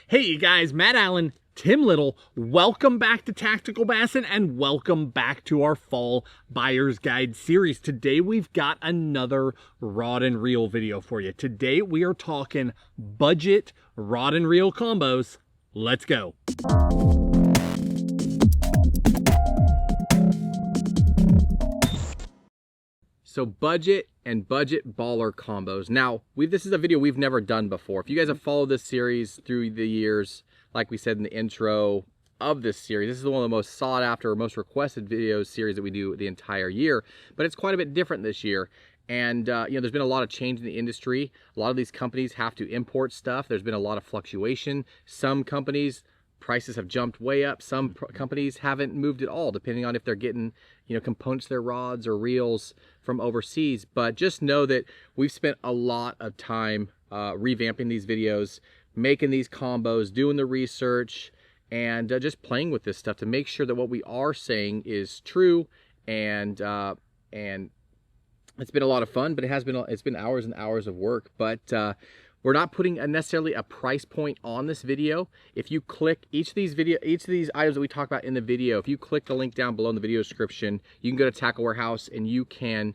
Hey you guys, Matt Allen, Tim Little, welcome back to Tactical Bassin and welcome back to our Fall Buyer's Guide series. Today we've got another rod and reel video for you. Today we are talking budget rod and reel combos. Let's go. So budget and budget baller combos. Now, this is a video we've never done before. If you guys have followed this series through the years, like we said in the intro of this series, this is one of the most sought after, most requested videos series that we do the entire year. But it's quite a bit different this year. And there's been a lot of change in the industry. A lot of these companies have to import stuff. There's been a lot of fluctuation. Some companies, prices have jumped way up. Some companies haven't moved at all, depending on if they're getting components to their rods or reels from overseas. But just know that we've spent a lot of time revamping these videos, making these combos, doing the research, and just playing with this stuff to make sure that what we are saying is true. And it's been a lot of fun, but it's been hours and hours of work. But we're not putting necessarily a price point on this video. If you click each of these items that we talk about in the video, if you click the link down below in the video description, you can go to Tackle Warehouse and you can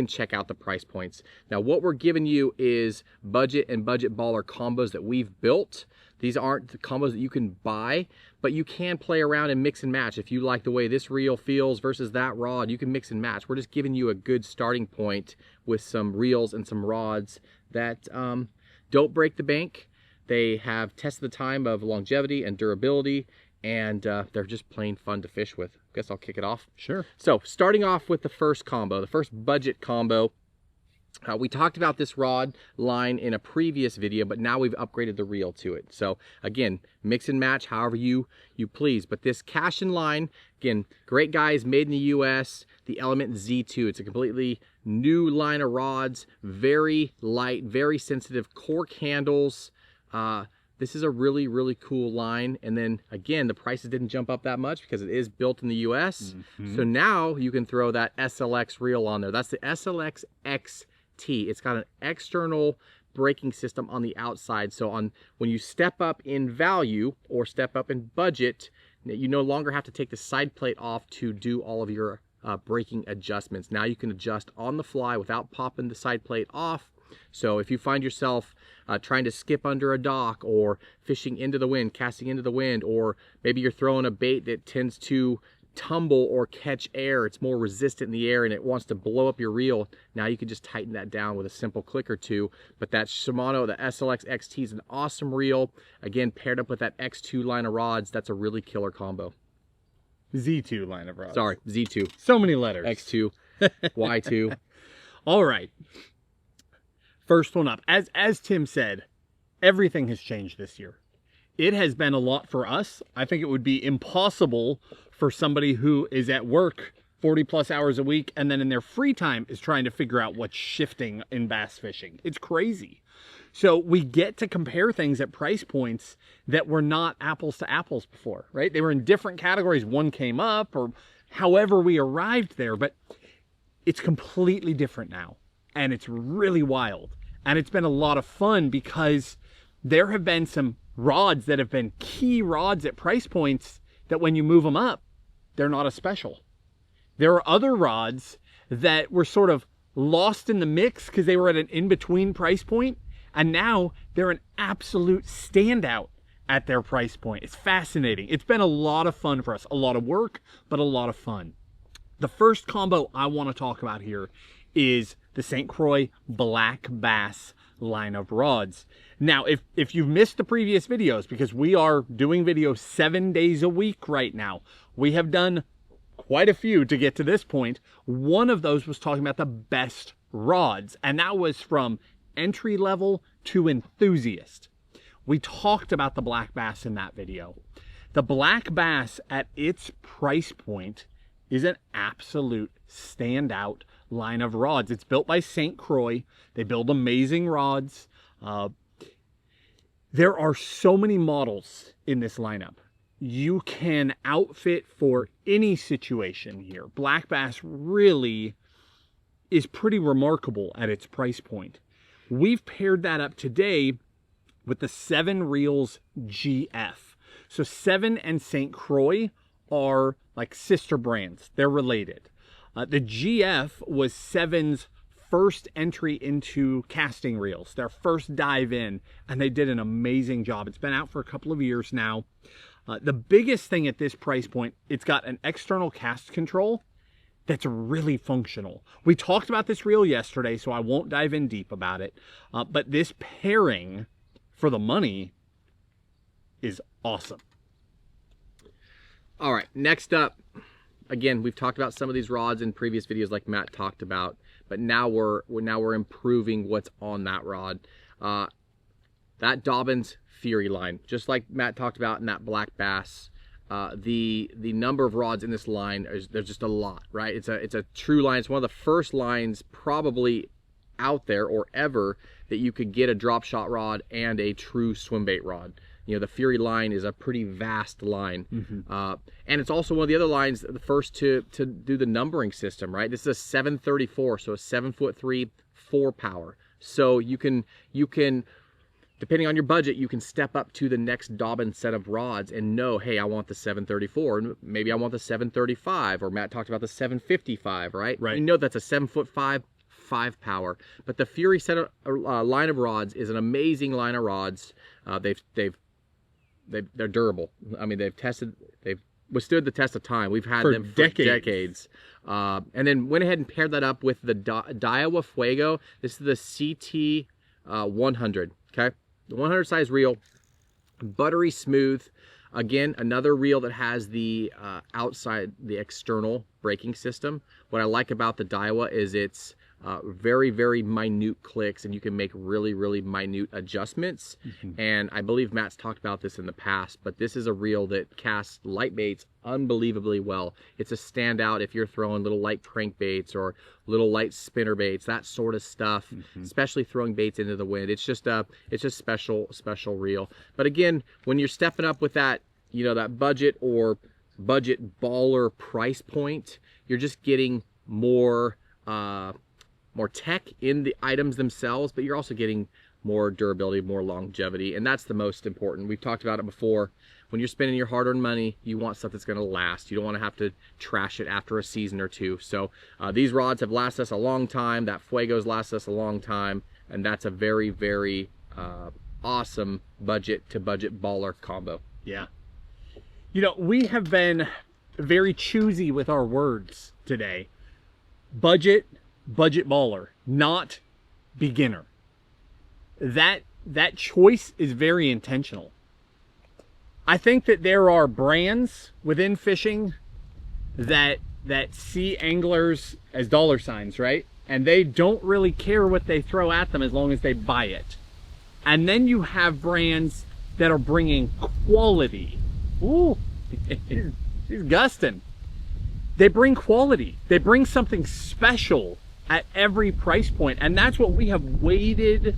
check out the price points. Now, what we're giving you is budget and budget baller combos that we've built. These aren't the combos that you can buy, but you can play around and mix and match. If you like the way this reel feels versus that rod, you can mix and match. We're just giving you a good starting point with some reels and some rods that don't break the bank. They have tested the time of longevity and durability, and they're just plain fun to fish with. Guess I'll kick it off. Sure. So starting off with the first combo, the first budget combo. We talked about this rod line in a previous video, but now we've upgraded the reel to it. So again, mix and match however you please. But this cash and line, again, great guys, made in the US, the Element Z2. It's a completely new line of rods, very light, very sensitive cork handles. This is a really, really cool line. And then again, the prices didn't jump up that much because it is built in the US. So now you can throw that SLX reel on there. That's the SLX XT. It's got an external braking system on the outside. So when you step up in value or step up in budget, you no longer have to take the side plate off to do all of your braking adjustments. Now you can adjust on the fly without popping the side plate off. So if you find yourself trying to skip under a dock or fishing into the wind, casting into the wind, or maybe you're throwing a bait that tends to tumble or catch air, it's more resistant in the air and it wants to blow up your reel, now you can just tighten that down with a simple click or two. But that Shimano, the SLX XT, is an awesome reel. Again, paired up with that X2 line of rods, that's a really killer combo. Z2 line of rods. Sorry, Z2. So many letters. X2, Y2. All right. First one up. As Tim said, everything has changed this year. It has been a lot for us. I think it would be impossible for somebody who is at work 40 plus hours a week and then in their free time is trying to figure out what's shifting in bass fishing. It's crazy. So we get to compare things at price points that were not apples to apples before, right? They were in different categories. One came up or however we arrived there, but it's completely different now. And it's really wild. And it's been a lot of fun because there have been some rods that have been key rods at price points that when you move them up, they're not as special. There are other rods that were sort of lost in the mix because they were at an in-between price point, and now they're an absolute standout at their price point. It's fascinating. It's been a lot of fun for us. A lot of work, but a lot of fun. The first combo I want to talk about here is the St. Croix Black Bass line of rods. Now, if you've missed the previous videos, because we are doing videos 7 days a week right now, we have done quite a few to get to this point. One of those was talking about the best rods, and that was from entry level to enthusiast. We talked about the Black Bass in that video. The Black Bass at its price point is an absolute standout line of rods. It's built by St. Croix. They build amazing rods. There are so many models in this lineup. You can outfit for any situation here. Black Bass really is pretty remarkable at its price point. We've paired that up today with the 7 reels GF. So 7 and St. Croix are like sister brands. They're related. The GF was 7's first entry into casting reels, their first dive in, and they did an amazing job. It's been out for a couple of years now. The biggest thing at this price point, it's got an external cast control that's really functional. We talked about this reel yesterday, so I won't dive in deep about it, but this pairing for the money is awesome. All right, next up, again, we've talked about some of these rods in previous videos like Matt talked about, but now we're improving what's on that rod. That Dobyns Fury line, just like Matt talked about in that black bass, the number of rods in this line, there's just a lot, right? It's a true line. It's one of the first lines probably out there or ever that you could get a drop shot rod and a true swim bait rod. You know, the Fury line is a pretty vast line. And it's also one of the other lines, the first to do the numbering system, right? This is a 734, so a 7'3", 4 power. So you can, depending on your budget, you can step up to the next Dobyns set of rods and know, hey, I want the 734, and maybe I want the 735, or Matt talked about the 755, right? Right. You know that's a 7'5", 5 power. But the Fury set of, line of rods is an amazing line of rods. They're durable. I mean, they've withstood the test of time. We've had them for decades. And then went ahead and paired that up with the Daiwa Fuego. This is the CT 100, okay? The 100 size reel, buttery smooth. Again, another reel that has the the external braking system. What I like about the Daiwa is it's very, very minute clicks, and you can make really, really minute adjustments. And I believe Matt's talked about this in the past, but this is a reel that casts light baits unbelievably well. It's a standout if you're throwing little light crankbaits or little light spinner baits, that sort of stuff, especially throwing baits into the wind. It's just special reel. But again, when you're stepping up with that, you know, that budget or budget baller price point, you're just getting more tech in the items themselves, but you're also getting more durability, more longevity, and that's the most important. We've talked about it before. When you're spending your hard-earned money, you want stuff that's going to last. You don't want to have to trash it after a season or two. So these rods have lasted us a long time. That Fuego's lasted us a long time, and that's a very, very awesome budget to budget baller combo. Yeah. You know, we have been very choosy with our words today. Budget baller, not beginner. That choice is very intentional. I think that there are brands within fishing that see anglers as dollar signs, right? And they don't really care what they throw at them as long as they buy it. And then you have brands that are bringing quality. Ooh, she's gusting. They bring quality. They bring something special at every price point. And that's what we have waded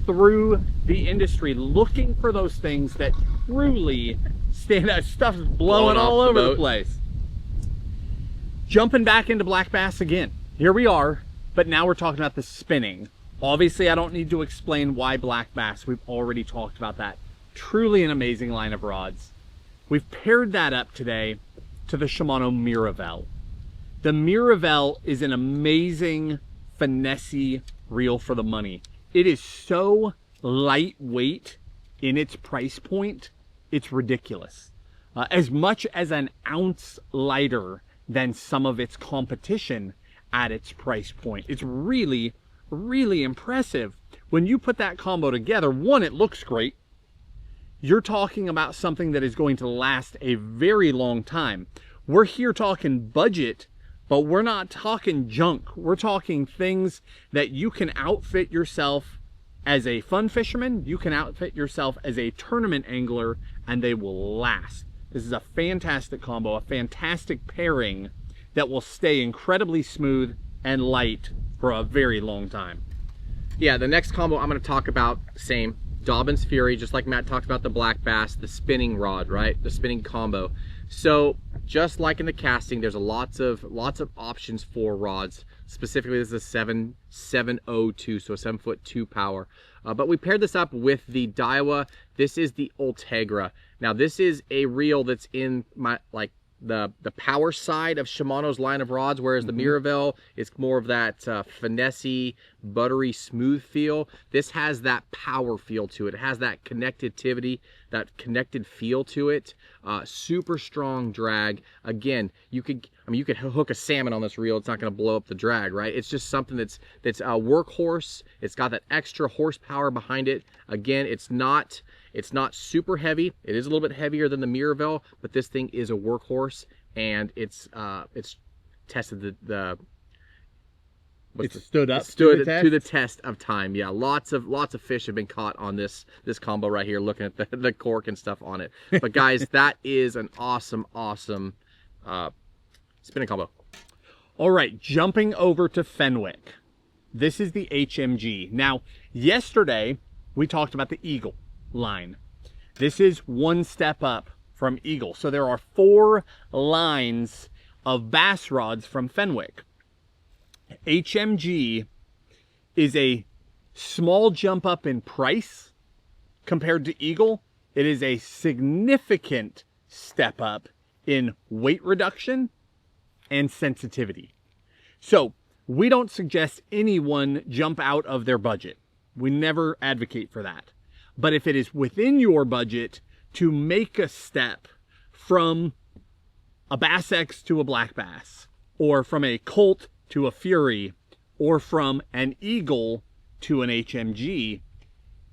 through the industry, looking for those things that truly stand out. Stuff's blowing all over the place. Jumping back into black bass again. Here we are, but now we're talking about the spinning. Obviously, I don't need to explain why black bass. We've already talked about that. Truly an amazing line of rods. We've paired that up today to the Shimano Miravel. The Miravel is an amazing finesse reel for the money. It is so lightweight in its price point, it's ridiculous. As much as an ounce lighter than some of its competition at its price point. It's really, really impressive. When you put that combo together, one, it looks great. You're talking about something that is going to last a very long time. We're here talking budget, but we're not talking junk. We're talking things that you can outfit yourself as a fun fisherman, you can outfit yourself as a tournament angler, and they will last. This is a fantastic combo, a fantastic pairing that will stay incredibly smooth and light for a very long time. Yeah, the next combo I'm going to talk about, same. Dobbin's Fury, just like Matt talked about the black bass, the spinning rod, right? The spinning combo. So just like in the casting, there's lots of options for rods. Specifically, this is a 702, so a 7'2" power. But we paired this up with the Daiwa. This is the Ultegra. Now this is a reel that's in my the power side of Shimano's line of rods, whereas the Miravel is more of that finesse, buttery, smooth feel. This has that power feel to it. It has that connectivity, that connected feel to it. Super strong drag. Again, you could hook a salmon on this reel. It's not going to blow up the drag, right? It's just something that's a workhorse. It's got that extra horsepower behind it. Again, it's not super heavy. It is a little bit heavier than the Miravel, but this thing is a workhorse, and it's tested stood to the test of time. Yeah, lots of fish have been caught on this combo right here, looking at the cork and stuff on it. But guys, that is an awesome spinning combo. All right, jumping over to Fenwick. This is the HMG. Now, yesterday we talked about the Eagle line. This is one step up from Eagle. So there are 4 lines of bass rods from Fenwick. HMG is a small jump up in price compared to Eagle. It is a significant step up in weight reduction and sensitivity. So we don't suggest anyone jump out of their budget. We never advocate for that. But if it is within your budget to make a step from a Bass X to a black bass, or from a Colt to a Fury, or from an Eagle to an HMG,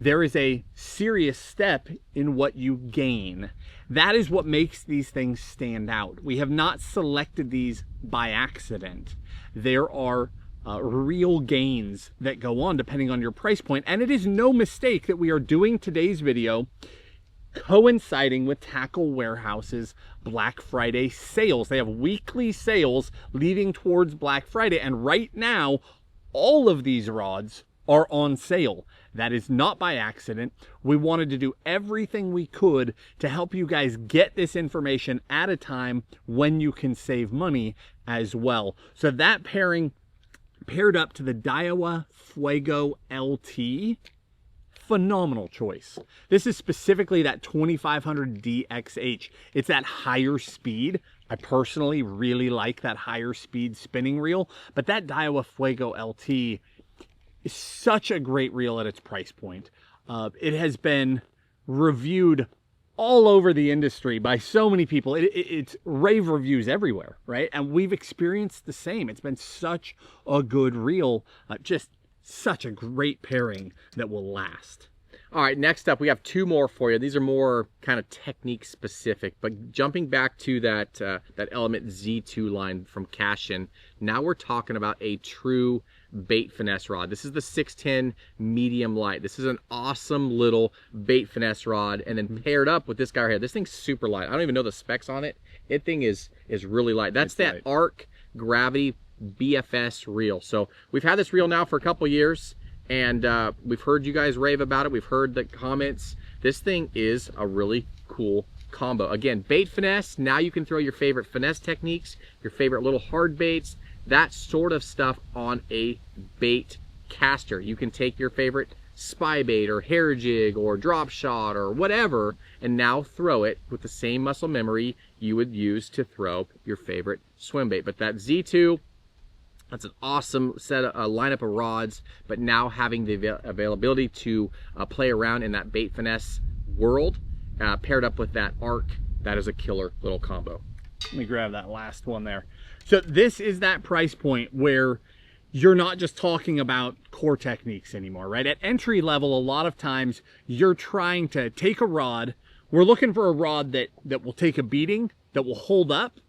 there is a serious step in what you gain. That is what makes these things stand out. We have not selected these by accident. There are real gains that go on depending on your price point. And it is no mistake that we are doing today's video coinciding with Tackle Warehouse's Black Friday sales. They have weekly sales leading towards Black Friday. And right now, all of these rods are on sale. That is not by accident. We wanted to do everything we could to help you guys get this information at a time when you can save money as well. So that pairing paired up to the Daiwa Fuego LT, phenomenal choice. This is specifically that 2500 DXH. It's that higher speed. I personally really like that higher speed spinning reel, but that Daiwa Fuego LT is such a great reel at its price point. It has been reviewed all over the industry by so many people. It's rave reviews everywhere, right? And we've experienced the same. It's been such a good reel, just such a great pairing that will last. All right, next up, we have 2 more for you. These are more kind of technique specific, but jumping back to that Element Z2 line from Cashin, now we're talking about a true bait finesse rod. This is the 610 medium light. This is an awesome little bait finesse rod, and then paired up with this guy right here. This thing's super light. I don't even know the specs on it. It thing is really light. That's that Arc Gravity BFS reel. So we've had this reel now for a couple years, and we've heard you guys rave about it. We've heard the comments. This thing is a really cool combo. Again, bait finesse. Now you can throw your favorite finesse techniques, your favorite little hard baits, that sort of stuff on a bait caster. You can take your favorite spy bait or hair jig or drop shot or whatever, and now throw it with the same muscle memory you would use to throw your favorite swim bait. But that Z2, that's an awesome set of lineup of rods, but now having the availability to play around in that bait finesse world, paired up with that Arc, that is a killer little combo. Let me grab that last one there. So this is that price point where you're not just talking about core techniques anymore, right? At entry level, a lot of times you're trying to take a rod. We're looking for a rod that will take a beating, that will hold up,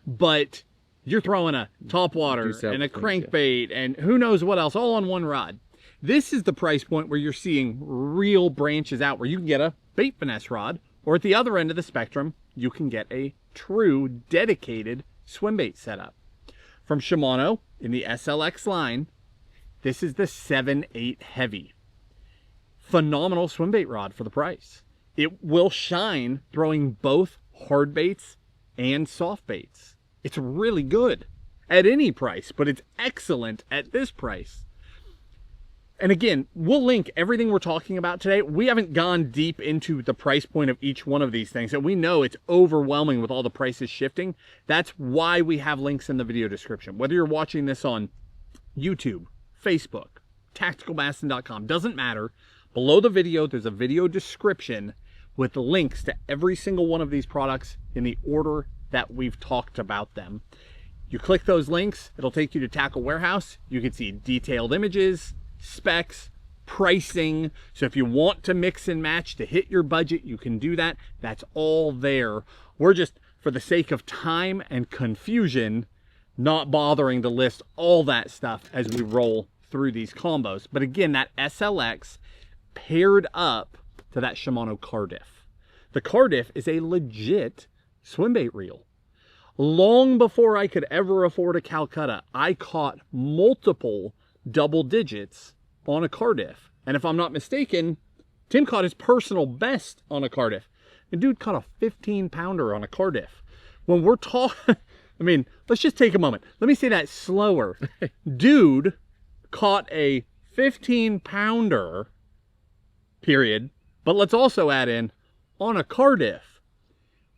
but you're throwing a topwater and a crankbait and who knows what else, all on one rod. This is the price point where you're seeing real branches out, where you can get a bait finesse rod, or at the other end of the spectrum, you can get a true dedicated swim bait setup. From Shimano in the SLX line, this is the 7/8 heavy. phenomenal swim bait rod for the price. It will shine throwing both hard baits and soft baits. It's really good at any price, but it's excellent at this price. And again, we'll link everything we're talking about today. We haven't gone deep into the price point of each one of these things, and we know it's overwhelming with all the prices shifting. That's why we have links in the video description. Whether you're watching this on YouTube, Facebook, tacticalbassin.com, doesn't matter. Below the video, there's a video description with links to every single one of these products in the order that we've talked about them. You click those links, it'll take you to Tackle Warehouse. You can see detailed images, specs, pricing. So if you want to mix and match to hit your budget, you can do that. That's all there. We're just, for the sake of time and confusion, not bothering to list all that stuff as we roll through these combos. But again, that SLX paired up to that Shimano Cardiff. The Cardiff is a legit swim bait reel. Long before I could ever afford a Calcutta, I caught multiple double digits on a Cardiff. And if I'm not mistaken, Tim caught his personal best on a Cardiff. The dude caught a 15-pounder on a Cardiff. When we're talking, I mean, let's just take a moment. Let me say that slower. Dude caught a 15-pounder, period. But let's also add in on a Cardiff.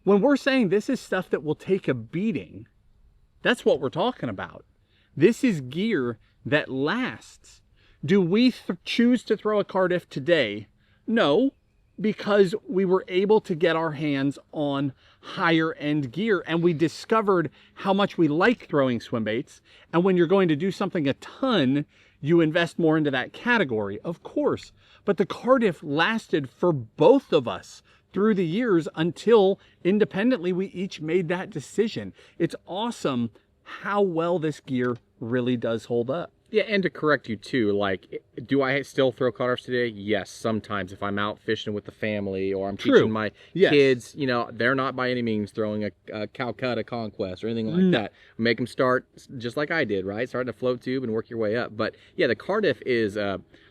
When we're saying this is stuff that will take a beating, that's what we're talking about. This is gear that lasts. Do we choose to throw a Cardiff today? No, because we were able to get our hands on higher end gear and we discovered how much we like throwing swim baits. And when you're going to do something a ton, you invest more into that category, of course. But the Cardiff lasted for both of us through the years until independently we each made that decision. It's awesome how well this gear really does hold up. Yeah, and to correct you too, like, do I still throw cutoffs today? Yes, sometimes if I'm out fishing with the family or I'm teaching my kids, you know, they're not by any means throwing a Calcutta Conquest or anything like that. Make them start just like I did, right? Start in a float tube and work your way up. But yeah, the Cardiff is,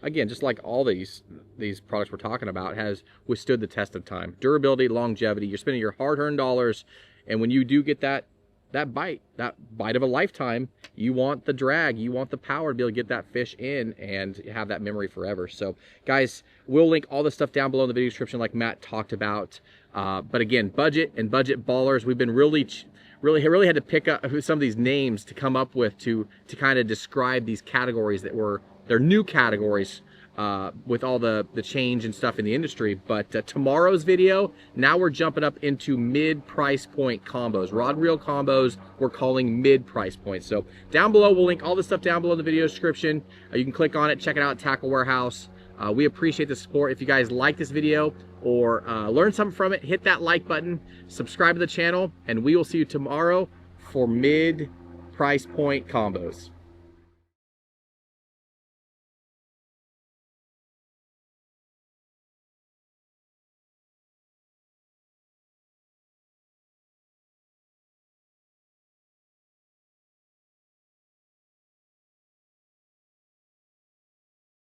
again, just like all these products we're talking about, has withstood the test of time. Durability, longevity, you're spending your hard-earned dollars, and when you do get that bite of a lifetime, you want the drag, you want the power to be able to get that fish in and have that memory forever. So guys, we'll link all this stuff down below in the video description like Matt talked about. But again, budget and budget ballers, we've been really had to pick up some of these names to come up with to kind of describe these categories that they're new categories with all the change and stuff in the industry. But tomorrow's video, now we're jumping up into mid-price point combos. Rod and reel combos we're calling mid-price points. So down below, we'll link all this stuff down below in the video description. You can click on it, check it out at Tackle Warehouse. We appreciate the support. If you guys like this video or learn something from it, hit that like button, subscribe to the channel, and we will see you tomorrow for mid-price point combos.